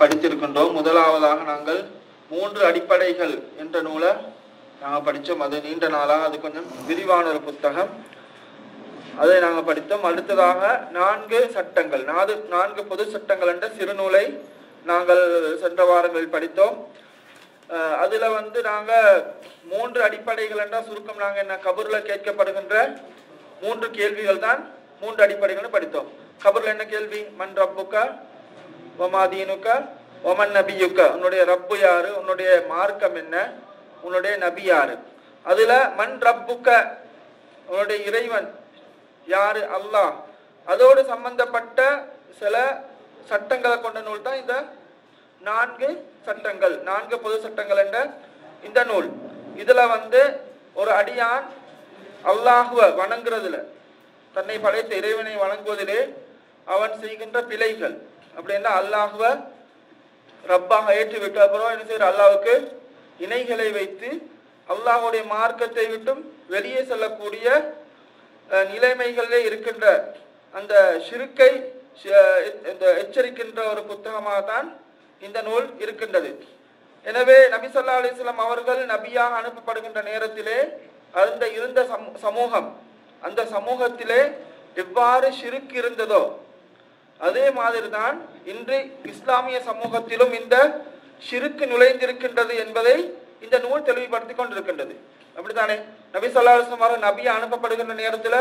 படித்திருக்கின்றோம். முதலாவதாக நாங்கள் 3 அடிப்படைகள் என்ற நூலை நாங்கள் படித்தோம். அது நீண்ட நாளாக, அது கொஞ்சம் விரிவான ஒரு புத்தகம், அதை நாங்கள் படித்தோம். அடுத்ததாக 4 சட்டங்கள், 4 பொது சட்டங்கள் என்ற சிறுநூலை நாங்கள் சென்ற வாரங்களில் படித்தோம். அதில் நாங்கள் 3 அடிப்படைகள் என்ற சுருக்கம், நாங்கள் என்ன கபூரில் கேட்கப்படுகின்ற 3 கேள்விகள் தான் 3 அடிப்படைகள் படித்தோம். கபூரில் என்ன கேள்வி? மன் ரப்புக்க வமா தீனுக்க வமன் நபியுக்க, உன்னுடைய ரப்பு யாரு, உன்னுடைய மார்க்கம் என்ன, உன்னுடைய நபி யாரு. அதுல மன் ரப்புக்க, உன்னுடைய இறைவன் யாரு, அல்லாஹ். அதோடு சம்பந்தப்பட்ட சில சட்டங்களை கொண்ட நூல் தான் இந்த 4 சட்டங்கள், 4 பொது சட்டங்கள் என்ற இந்த நூல். இதுல ஒரு அடியான் அல்லாஹுவ வணங்குறதுல, தன்னை படைத்த இறைவனை வணங்குவதிலே அவன் செய்கின்ற பிழைகள் அப்படின்னா, அல்லாஹுவ ரப்பாக ஏற்றி விட்ட அப்புறம் என்ன செய்யற, அல்லாஹ்வுக்கு இணைகளை வைத்து அல்லாஹுடைய மார்க்கத்தை விட்டும் வெளியே செல்லக்கூடிய நிலைமைகளிலே இருக்கின்ற அந்த ஷிர்க்கை எச்சரிக்கின்ற ஒரு புத்தகமாக தான் இந்த நூல் இருக்கின்றது. எனவே நபி ஸல்லல்லாஹு அலைஹி வஸல்லம் அவர்கள் நபியாக அனுப்பப்படுகின்ற நேரத்திலே அந்த இருந்த சமூகம், அந்த சமூகத்திலே எவ்வாறு ஷிர்க் இருந்ததோ அதே மாதிரி தான் இன்று இஸ்லாமிய சமூகத்திலும் இந்த ஷிர்க் நுழைந்திருக்கின்றது என்பதை இந்த நூல் தெளிவுபடுத்தி கொண்டிருக்கின்றது. அப்படித்தானே? நபி ஸல்லல்லாஹு அலைஹி வஸல்லம் அவர்கள் நபியா அனுப்பப்படுகின்ற நேரத்தில்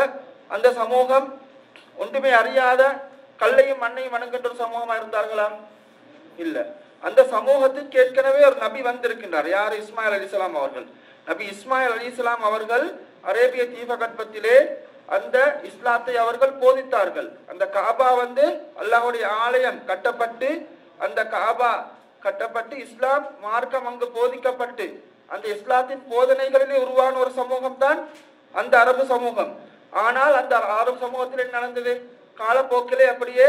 அந்த சமூகம் ஒன்றுமே அறியாத கல்லையும் மண்ணையும் வணங்குகின்ற ஒரு சமூகமா இருந்தார்களா? இல்ல. அந்த சமூகத்துக்கு ஏற்கனவே ஒரு நபி வந்திருக்கின்றார். யார்? இஸ்மாயில் அலைஹிஸ்ஸலாம் அவர்கள். நபி இஸ்மாயில் அலைஹிஸ்ஸலாம் அவர்கள் அரேபிய தீபகற்பத்திலே அந்த இஸ்லாத்தை அவர்கள் போதித்தார்கள். அந்த காபா அல்லாஹ்வுடைய ஆலயம் கட்டப்பட்டு, அந்த காபா கட்டப்பட்டு இஸ்லாம் மார்க்கம் அங்கு போதிக்கப்பட்டு அந்த இஸ்லாத்தின் போதனைகளிலே உருவான ஒரு சமூகம் தான் அந்த அரபு சமூகம். ஆனால் அந்த அரபு சமூகத்தில் என்ன நடந்தது? காலப்போக்கிலே அப்படியே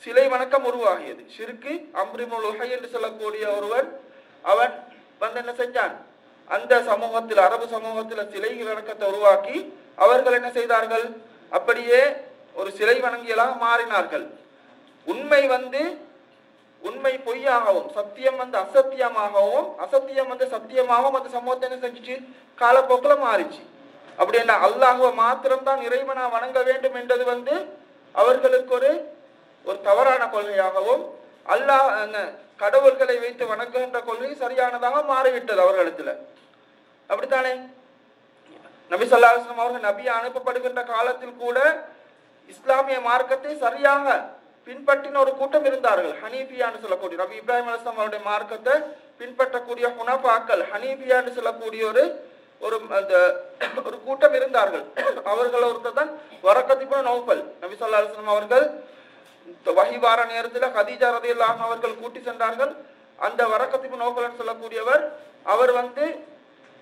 சிலை வணக்கம் உருவாகியது. ஷிர்க் அம்ர் இப்னு லுஹை என்று சொல்லக்கூடிய ஒருவன், அவன் என்ன செஞ்சான்? அந்த சமூகத்தில், அரபு சமூகத்தில் சிலை வணக்கத்தை உருவாக்கி அவர்கள் என்ன செய்தார்கள்? அப்படியே ஒரு சிலை வணங்கியலாக மாறினார்கள். உண்மை உண்மை பொய்யாகவும், சத்தியம் அசத்தியமாகவும், அசத்தியம் சத்தியமாகவும் அந்த சமூகத்தை என்ன செஞ்சிச்சு? காலப்போக்கில் மாறிச்சு. அப்படி என்ன, அல்லாஹுவை மாத்திரம்தான் இறைவனா வணங்க வேண்டும் என்றது அவர்களுக்கு ஒரு தவறான கொள்கையாகவும், அல்லாஹ் கடவுள்களை வைத்து வணங்குகின்ற கொள்கை சரியானதாக மாறிவிட்டது அவர்களிடத்துல. அப்படித்தானே? நபி ஸல்லல்லாஹு அலைஹி வஸல்லம் அவர்கள் நபியா அனுப்பப்படுகின்ற காலத்தில் கூட இஸ்லாமிய மார்க்கத்தை சரியாக பின்பற்றின ஒரு கூட்டம் இருந்தார்கள். ஹனீஃபியான்னு சொல்லக்கூடிய, நபி இப்ராஹிம் அலைஹிஸ்ஸலாம் அவருடைய மார்க்கத்தை பின்பற்றக்கூடிய ஹுனஃபாக்கள், ஹனீஃபியான்னு சொல்லக்கூடிய ஒரு கூட்டம் இருந்தார்கள். அவர்கள் ஒருத்தர் தான் வரக்கத் இப்னு நௌஃபல். நபி ஸல்லல்லாஹு அலைஹி வஸல்லம் அவர்கள் வஹி வார நேரத்தில் கதீஜா ரலியல்லாஹு அன்ஹா அவர்கள் கூட்டி சென்றார்கள். அந்த வரக்கத் இப்னு நௌஃபல் சொல்லக்கூடியவர், அவர்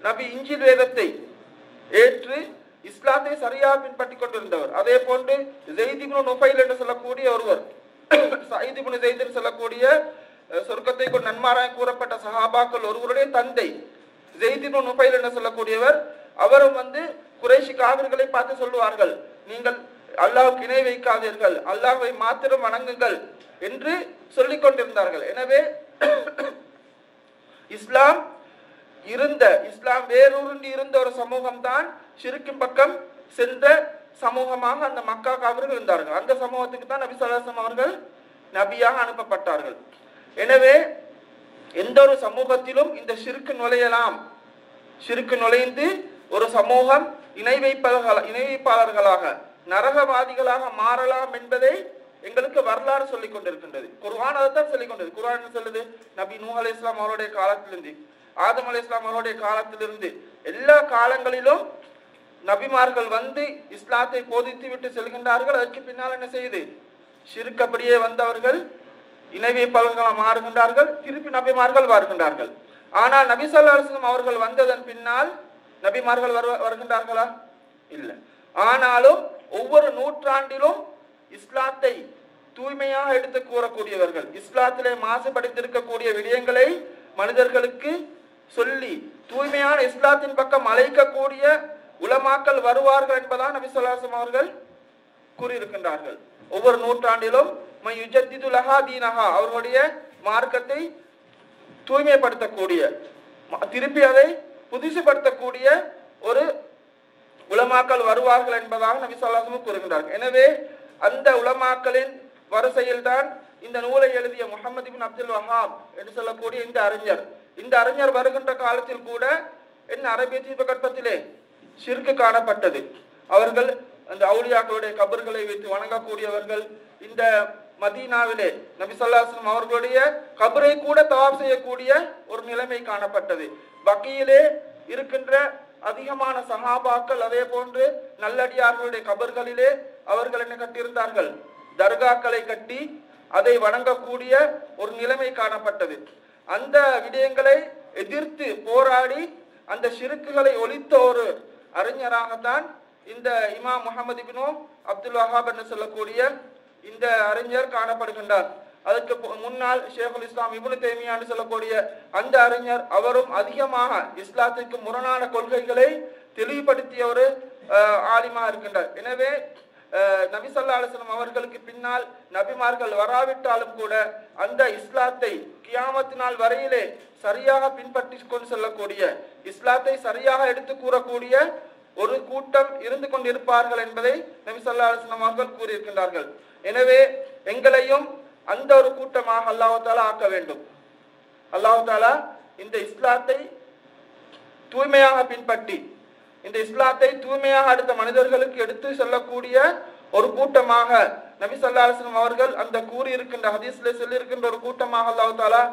நபி இஞ்சில் வேதத்தை ஏற்று இஸ்லாத்தை சரியாக பின்பற்றி கொண்டிருந்தவர். அதே போன்று ஸைத் இப்னு நுஃபைல் என்று சொல்லக்கூடிய ஒருவர், ஸஈத் இப்னு ஸைத் என்று சொல்லக்கூடிய சொர்க்கத்தை கொண்டு நன்மாராய் கூறப்பட்ட சஹாபாக்கள் ஒருவருடைய தந்தை ஸைத் இப்னு நுஃபைல் என்று சொல்லக்கூடியவர், அவரும் குறைஷி காவிர்களை பார்த்து சொல்லுவார்கள், நீங்கள் அல்லாஹ்வுக்கு இணை வைக்காதீர்கள், அல்லாஹ்வை மாத்திரம் வணங்குங்கள் என்று சொல்லிக் கொண்டிருந்தார்கள். எனவே இஸ்லாம் வேரூன்றி இருந்த ஒரு சமூகம் தான் ஷிர்க்கின் பக்கம் சென்ற சமூகமாக அந்த மக்கா காவிர்கள் இருந்தார்கள். அந்த சமூகத்துக்கு தான் நபி ஸல்லல்லாஹு அலைஹி வஸல்லம் அவர்கள் நபியாக அனுப்பப்பட்டார்கள். எனவே எந்த ஒரு சமூகத்திலும் இந்த ஷிர்க் நுழையலாம். ஷிர்க் நுழைந்து ஒரு சமூகம் இணை வைப்பாளர்களாக, நரகவாதிகளாக மாறலாம் என்பதை எங்களுக்கு வரலாறு சொல்லிக் கொண்டிருக்கின்றது. குர்ஆன் அதைத்தான் சொல்லிக் கொண்டது. குர்ஆன் என்ன சொல்லுது? நபி நூஹ் அலைஹிஸ்ஸலாம் அவருடைய காலத்திலிருந்து, ஆதம் அலைஹிஸ்ஸலாம் அவருடைய காலத்திலிருந்து எல்லா காலங்களிலும் நபிமார்கள் இஸ்லாத்தை போதித்து விட்டு செல்கின்றார்கள். அதற்கு பின்னால் என்ன செய்யுது? ஷிர்க் அப்படியே அவர்கள் இணை வைப்பாளர்களாக மாறுகின்றார்கள். திருப்பி நபிமார்கள் வருகின்றார்கள். ஆனால் நபி ஸல்லல்லாஹு அலைஹி வஸல்லம் அவர்கள் வந்ததன் பின்னால் நபிமார்கள் வருகின்றார்களா? இல்லை. ஆனாலும் ஒவ்வொரு நூற்றாண்டிலும் இஸ்லாத்தை தூய்மையாக எடுத்து கூறக்கூடியவர்கள், இஸ்லாத்திலே மாசுபடுத்திருக்கக்கூடிய விடயங்களை மனிதர்களுக்கு சொல்லி தூய்மையான இஸ்லாத்தின் பக்கம் அழைக்கக்கூடிய உலமாக்கள் வருவார்கள் என்பதான் நபி ஸல்லல்லாஹு அலைஹி வஸல்லம் அவர்கள் கூறியிருக்கின்றார்கள். ஒவ்வொரு நூற்றாண்டிலும் அவர்களுடைய மார்க்கத்தை தூய்மைப்படுத்தக்கூடிய, திருப்பி அதை புதுசுபடுத்தக்கூடிய ஒரு உலமாக்கள் வருவார்கள் என்பதாக நபி ஸல்லல்லாஹு அலைஹி வஸல்லம் கூறுகின்றார்கள். எனவே அந்த உலமாக்களின் வரிசையில் தான் இந்த நூலை எழுதிய முஹம்மது இப்னு அப்துல் வஹாப் என்று சொல்லக்கூடிய இந்த அறிஞர் வருகின்ற காலத்தில் கூட என்ன அரபிய தீபகற்பத்திலே ஷிர்க் காணப்பட்டது. அவர்கள் அந்த அவுலியாக்களுடைய கபர்களை வைத்து வணங்கக்கூடியவர்கள். இந்த மதீனாவிலே நபி ஸல்லல்லாஹு அலைஹி வஸல்லம் அவர்களுடைய கபரை கூட தவாப் செய்யக்கூடிய ஒரு நிலைமை காணப்பட்டது. பக்கியிலே இருக்கின்ற அதிகமான சஹாபாக்கள் அதே போன்று நல்லடியார்களுடைய கபர்களிலே அவர்கள் என்ன கட்டியிருந்தார்கள்? தர்காக்களை கட்டி அதை வணங்கக்கூடிய ஒரு நிலைமை காணப்பட்டது. அந்த விடயங்களை எதிர்த்து போராடி அந்த ஷிர்க்குகளை ஒழித்த ஒரு அறிஞராகத்தான் இந்த இமாம் முஹம்மது இப்னு அப்துல் வஹாப் என்று சொல்லக்கூடிய இந்த அறிஞர் காணப்படுகின்றார். அதுக்கு முன்னால் ஷேகுல் இஸ்லாம் இப்னு தைமியா என்று சொல்லக்கூடிய அந்த அறிஞர், அவரும் அதிகமாக இஸ்லாத்திற்கு முரணான கொள்கைகளை தெளிவுபடுத்திய ஒரு ஆலிமா இருக்கின்றார். எனவே நபி ஸல்லல்லாஹு அலைஹி வஸல்லம் அவர்களுக்கு பின்னால் நபிமார்கள் வராவிட்டாலும் கூட அந்த இஸ்லாத்தை கியாமத் நாள் வரையிலே சரியாக பின்பற்றி கொண்டு செல்லக்கூடிய, இஸ்லாத்தை சரியாக எடுத்து கூறக்கூடிய ஒரு கூட்டம் இருந்து கொண்டிருப்பார்கள் என்பதை நபி ஸல்லல்லாஹு அலைஹி வஸல்லம் அவர்கள் கூறியிருக்கின்றார்கள். எனவே எங்களையும் அந்த ஒரு கூட்டமாக அல்லாஹ் தஆலா ஆக்க வேண்டும். அல்லாஹ் தஆலா இந்த இஸ்லாத்தை தூய்மையாக பின்பற்றி, இந்த இஸ்லாத்தை தூய்மையாக அடுத்த மனிதர்களுக்கு எடுத்து செல்லக்கூடிய ஒரு கூட்டமாக நபி ஸல்லல்லாஹு அலைஹி வஸல்லம் அவர்கள் அந்த கூறியிருக்கின்ற ஹதீஸ்ல சொல்லியிருக்கின்ற ஒரு கூட்டமாக அல்லாஹ் தஆலா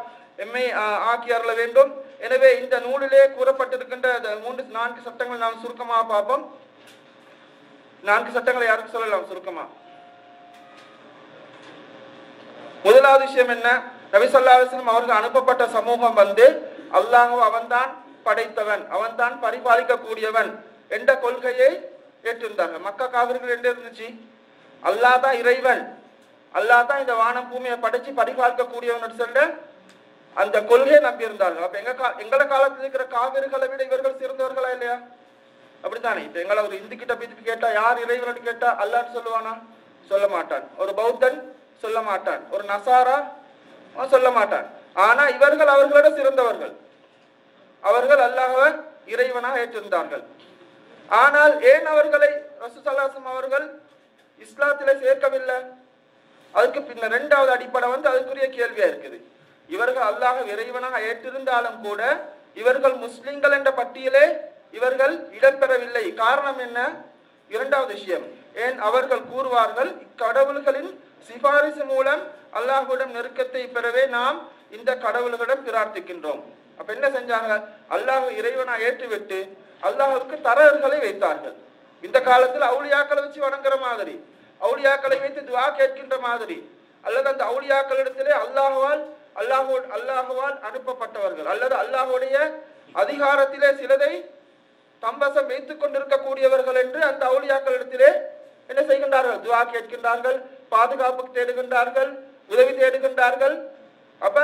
எம்மை ஆக்கி அருள வேண்டும். எனவே இந்த நூலிலே கூறப்பட்டிருக்கின்ற 4 சட்டங்கள் நாம் சுருக்கமாக பார்ப்போம். 4 சட்டங்களை யாருக்கு சொல்லலாம் சுருக்கமா? முதலாவது விஷயம் என்ன? நபி ஸல்லல்லாஹு அலைஹி வஸல்லம் அவர்கள் அனுப்பப்பட்ட சமூகம் அல்லாஹ் அவன்தான் படைத்தவன், அவன்தான் பரிபாலிக்க கூடியவன் என்ற கொள்கையை ஏற்றிருந்தார்கள். மக்கா காவிர்கள் என்ன இருந்துச்சு? அல்லாஹ் தான் இறைவன், அல்லாஹ் தான் இந்த வானம் பூமியை படைச்சு பரிபாலிக்க கூடியவன் சொல்ற அந்த கொள்கையை நம்பி இருந்தார்கள். அப்ப எங்கள காலத்தில் இருக்கிற காவிர்களை விட இவர்கள் சிறந்தவர்களா இல்லையா? அப்படித்தானே. இப்ப எங்களை ஒரு இந்து கிட்ட போய் கேட்டா யார் இறைவன் கேட்டா அல்லாஹ்னு சொல்லுவானா? சொல்ல மாட்டான். ஒரு பௌத்தன் சொல்ல மாட்டான். ஒரு நசாரா சொல்ல மாட்டான். ஆனா இவர்கள் அவர்களோட சிறந்தவர்கள். அவர்கள் அல்லாஹ்வை இறைவனாக ஏற்றிருந்தார்கள். ஆனால் ஏன் அவர்களை ரசூல் ஸல்லல்லாஹு அலைஹி வஸல்லம் அவர்கள் இஸ்லாத்திலே சேர்க்கவில்லை? அதுக்கு பின்னர் 2வது அடிப்படை அதுக்குரிய கேள்வியா இருக்குது. இவர்கள் அல்லாஹ்வை இறைவனாக ஏற்றிருந்தாலும் கூட இவர்கள் முஸ்லிம்கள் என்ற பட்டியலே இவர்கள் இடம்பெறவில்லை. காரணம் என்ன? 2வது விஷயம், ஏன் அவர்கள் கூறுவார்கள், இக்கடவுள்களின் சிபாரிசு மூலம் அல்லாஹ்விடம் நெருக்கத்தை பெறவே நாம் இந்த கடவுள்களிடம் பிரார்த்திக்கின்றோம். அப்ப என்ன செஞ்சாங்க? அல்லாஹ் இறைவனா ஏற்றுவிட்டு அல்லாஹ்வுக்கு தரகர்களை வைத்தார்கள். இந்த காலத்தில் அவுலியாக்களை வச்சு வணங்குற மாதிரி, அவுலியாக்களை வைத்து துஆ கேட்கின்ற மாதிரி, அல்லது அந்த அவுலியாக்களிடத்திலே அல்லாஹ்வால் அனுப்பப்பட்டவர்கள் அல்லது அல்லாஹ்வுடைய அதிகாரத்திலே சிலதை தம்பசம் வைத்துக் கொண்டிருக்கக்கூடியவர்கள் என்று அந்த அவுலியாக்களிடத்திலே என்ன செய்கின்றார்கள்? துஆ கேட்கின்றார்கள், பாதுகாப்பு தேடுகின்றார்கள், உதவி தேடுகின்றார்கள். அப்ப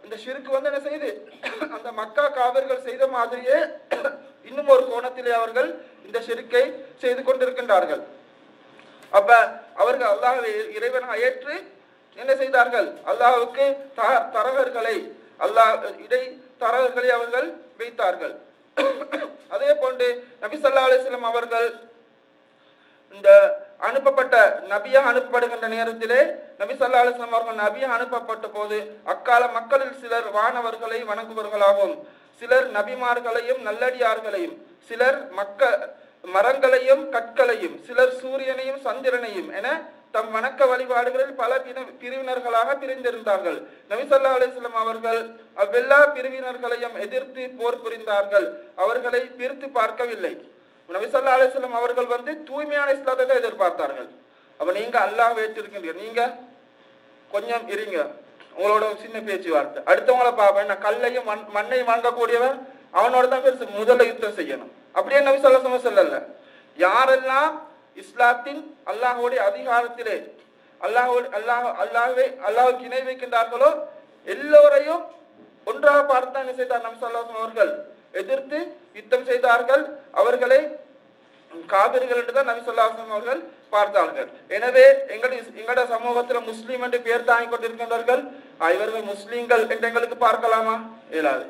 இந்த ஷிர்க் என்ன செய்து அந்த மக்கா காவிர்கள் செய்த மாதிரியே இன்னும் ஒரு கோணத்திலே அவர்கள் இந்த ஷிர்க்கை செய்து கொண்டிருக்கின்றார்கள். அப்ப அவர்கள் அல்லாஹ்வை இறைவனாக ஏற்று என்ன செய்தார்கள்? அல்லாஹ்வுக்கு தரகர்களை தரகர்களை அவர்கள் வைத்தார்கள். அதே போன்று நபி ஸல்லல்லாஹு அலைஹி வஸல்லம் அவர்கள் இந்த அனுப்பப்பட்ட நபியாக அனுப்பப்படுகின்ற நேரத்திலே நபி ஸல்லல்லாஹு அலைஹி வஸல்லம் அவர்கள் நபியாக அனுப்பப்பட்ட போது அக்கால மக்களில் சிலர் வானவர்களை வணங்குபவர்களாகவும், சிலர் நபிமார்களையும் நல்லடியார்களையும், சிலர் மரங்களையும் கற்களையும், சிலர் சூரியனையும் சந்திரனையும் என தம் வணக்க வழிபாடுகளில் பல பிரிவினர்களாக பிரிந்திருந்தார்கள். நபி ஸல்லல்லாஹு அலைஹி வஸல்லம் அவர்கள் அவ்வெல்லா பிரிவினர்களையும் எதிர்த்து போர் புரிந்தார்கள். அவர்களை பிரித்து பார்க்கவில்லை. நபி ஸல்லல்லாஹு அலைஹி வஸல்லம் அவர்கள் தூய்மையான இஸ்லாத்தை தான் எதிர்பார்த்தார்கள். அப்ப நீங்க அல்லாஹ் ஏற்றிருக்கீங்க, நீங்க கொஞ்சம் இருங்க, உங்களோட சின்ன பேச்சுவார்த்தை, அடுத்தவங்களை பார்ப்பேன், நான் கல்லையும் மண்ணையும் வாங்கக்கூடியவன் அவனோட தான் முதல்ல யுத்தம் செய்யணும். அப்படியே நபி ஸல்லல்லாஹு அலைஹி வஸல்லம் சொல்லல. யாரெல்லாம் இஸ்லாத்தின் அல்லாஹ்வுடைய அதிகாரத்திலே அல்லாஹ்வுக்கு இணை வைக்கின்றார்களோ எல்லோரையும் ஒன்றாக பார்த்து என்ன செய்தார்? நபி ஸல்லல்லாஹு அலைஹி வஸல்லம் அவர்கள் எதிர்த்து யுத்தம் செய்தார்கள். அவர்களை காபிர்கள் என்று தான் நபி ஸல்லல்லாஹு அலைஹி வஸல்லம் அவர்கள் பார்த்தார்கள். எனவே எங்களுடைய சமூகத்தில் முஸ்லீம் என்று பெயர் தாங்கிக் கொண்டிருக்கின்றவர்கள் இவர்கள் முஸ்லீம்கள் என்று எங்களுக்கு பார்க்கலாமா? இயலாது.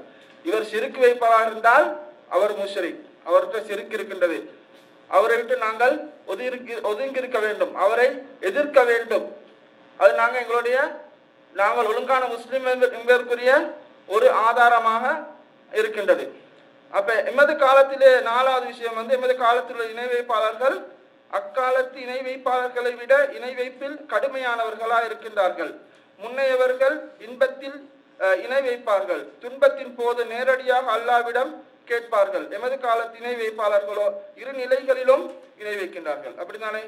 இவர் ஷிர்க் வைப்பவராக இருந்தால் அவர் முஷ்ரிக், அவர்கிட்ட ஷிர்க் இருக்கின்றது, அவரை விட்டு நாங்கள் ஒதுங்கி இருக்க வேண்டும், அவரை எதிர்க்க வேண்டும். அது நாங்கள் ஒழுங்கான முஸ்லிம் என்பதற்குரிய ஒரு ஆதாரமாக இருக்கின்றது. அப்ப எமது காலத்திலே 4வது விஷயம் எமது காலத்தில் உள்ள இணை வைப்பாளர்கள் அக்காலத்து இணை வைப்பாளர்களை விட இணை வைப்பில் கடுமையானவர்களா இருக்கின்றார்கள். முன்னையவர்கள் இன்பத்தில் இணை வைப்பார்கள், துன்பத்தின் போது நேரடியாக அல்லாவிடம் கேட்பார்கள். எமது காலத்து இணை வைப்பாளர்களோ இரு நிலைகளிலும் இணை வைக்கின்றார்கள். அப்படித்தானே?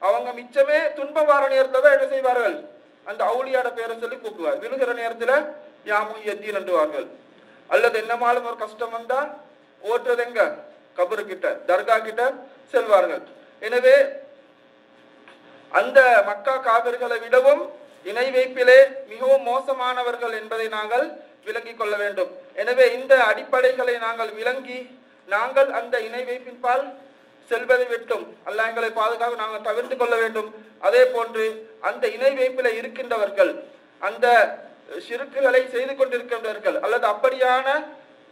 அவங்க மிச்சமே துன்பம் வார நேரத்துல தான் என்ன செய்வார்கள்? அந்த அவுளியாட பேரை சொல்லி கூப்பிடுவார். விழுகிற நேரத்துல யாமுயத்தீன் என்றுவார்கள். அல்லது என்னமாலும் ஒரு கஷ்டம் வந்தா ஓட்டுறது எங்க? கபரு கிட்ட, தர்கா கிட்ட செல்வார்கள். எனவே அந்த மக்கா காபிர்களை விடவும் இணை வைப்பிலே மிகவும் மோசமானவர்கள் என்பதை நாங்கள் விளங்கிக் கொள்ள வேண்டும். எனவே இந்த அடிப்படைகளை நாங்கள் விளங்கி நாங்கள் அந்த இணை வைப்பின் பால் செல்வதை விட்டும் அல்லாஹ் எங்களை பாதுகாக்க நாங்கள் தவிர்த்து கொள்ள வேண்டும். அதே போன்று அந்த இணை வைப்பில் இருக்கின்றவர்கள், அந்த ஷிர்க்குகளை செய்து கொண்டிருக்கின்றவர்கள் அல்லது அப்படியான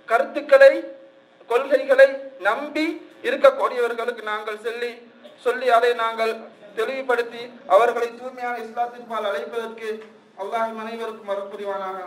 கருத்துக்களை கொள்கைகளை நம்பி இருக்கக்கூடியவர்களுக்கு நாங்கள் சொல்லி அதை நாங்கள் தெளிவுபடுத்தி அவர்களை தூய்மையான இஸ்லாத்தின் பால் அழைப்பதற்கு அல்லாஹ் அனைவருக்கும் வரப்புரிவானாக.